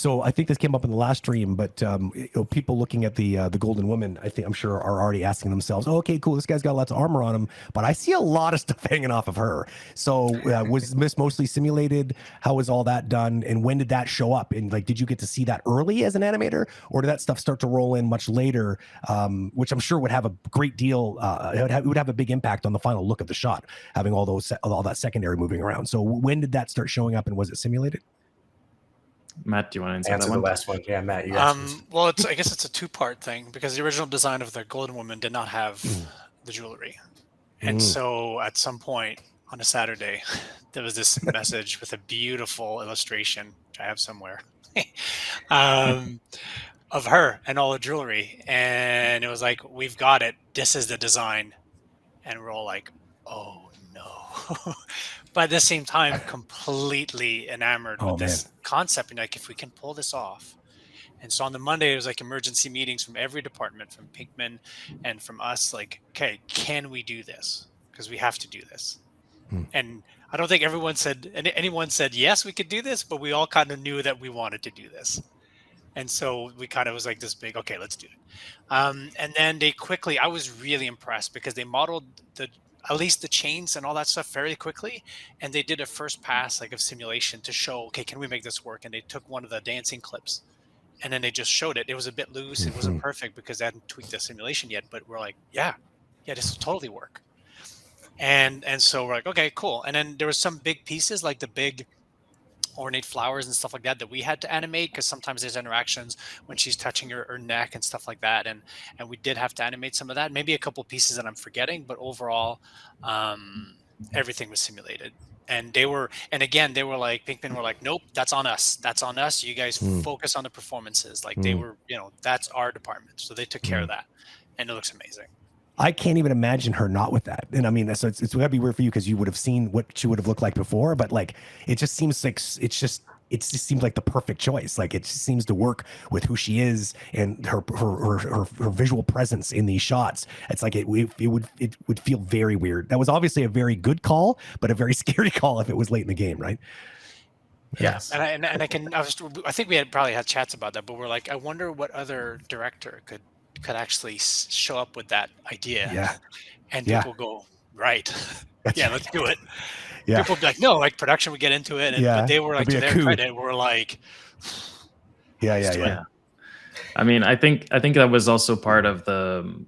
So I think this came up in the last stream, but people looking at the Golden Woman, I'm sure are already asking themselves, oh, okay, cool, this guy's got lots of armor on him, but I see a lot of stuff hanging off of her. So was this mostly simulated? How was all that done? And when did that show up? And like, did you get to see that early as an animator, or did that stuff start to roll in much later? Which I'm sure would have a great deal. It would have a big impact on the final look of the shot, having all that secondary moving around. So when did that start showing up, and was it simulated? Matt, do you want to answer that the last one? Yeah, Matt, you guys. Well, I guess it's a two-part thing, because the original design of the Golden Woman did not have the jewelry. And so at some point on a Saturday, there was this message with a beautiful illustration, which I have somewhere, of her and all the jewelry. And it was like, we've got it. This is the design. And we're all like, oh, no. But at the same time, completely enamored with this concept. And like, if we can pull this off. And so on the Monday, it was like emergency meetings from every department, from Pinkman and from us, like, okay, can we do this? Because we have to do this. And I don't think anyone said, yes, we could do this, but we all kind of knew that we wanted to do this. And so we kind of was like this big, okay, let's do it. And then I was really impressed, because they modeled at least the chains and all that stuff very quickly. And they did a first pass of simulation to show, okay, can we make this work? And they took one of the dancing clips and then they just showed it. It was a bit loose. It wasn't perfect because they hadn't tweaked the simulation yet, but we're like, yeah, this will totally work. And so we're like, okay, cool. And then there was some big pieces, like the big ornate flowers and stuff like that we had to animate, because sometimes there's interactions when she's touching her neck and stuff like that, and we did have to animate some of that, maybe a couple pieces that I'm forgetting, but overall everything was simulated. And they were like, Pinkman were like, nope, that's on us, you guys focus on the performances. Like they were, that's our department, so they took care of that, and it looks amazing. I can't even imagine her not with that. And I mean, so it's gotta be weird for you, because you would have seen what she would have looked like before, but like, it just seems like it just seems like the perfect choice. Like it just seems to work with who she is and her visual presence in these shots. It's like it would feel very weird. That was obviously a very good call, but a very scary call if it was late in the game, right? Yes. And I think we had probably had chats about that, but we're like, I wonder what other director could actually show up with that idea. Yeah. And people go, right. Yeah, let's do it. Yeah. People would be like, no, like production would get into it. But they were like, to their credit, we're like, yeah. I mean, I think that was also part of the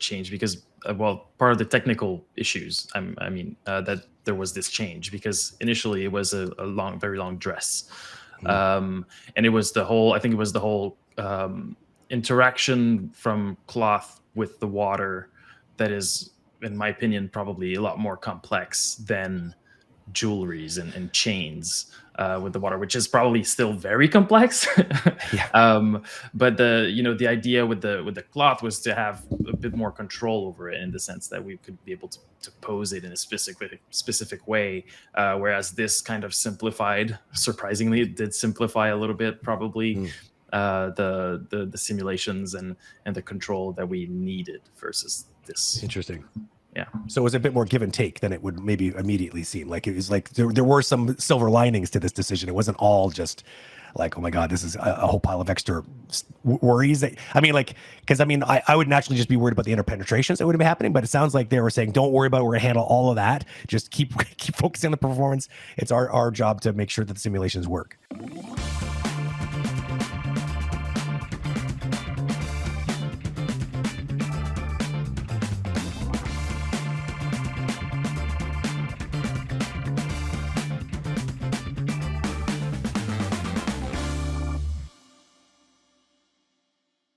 change, because part of the technical issues. I mean, that there was this change, because initially it was a very long dress. And it was the whole interaction from cloth with the water that is, in my opinion, probably a lot more complex than jewelries and chains with the water, which is probably still very complex. But the idea with the cloth was to have a bit more control over it, in the sense that we could be able to pose it in a specific way, whereas this kind of surprisingly it did simplify a little bit, probably the simulations and the control that we needed versus this. Interesting. Yeah. So it was a bit more give and take than it would maybe immediately seem. Like it was like there were some silver linings to this decision. It wasn't all just like, oh my God, this is a whole pile of extra worries. I mean, I would naturally just be worried about the interpenetrations that would have been happening, but it sounds like they were saying, don't worry about it. We're gonna handle all of that. Just keep focusing on the performance. It's our job to make sure that the simulations work.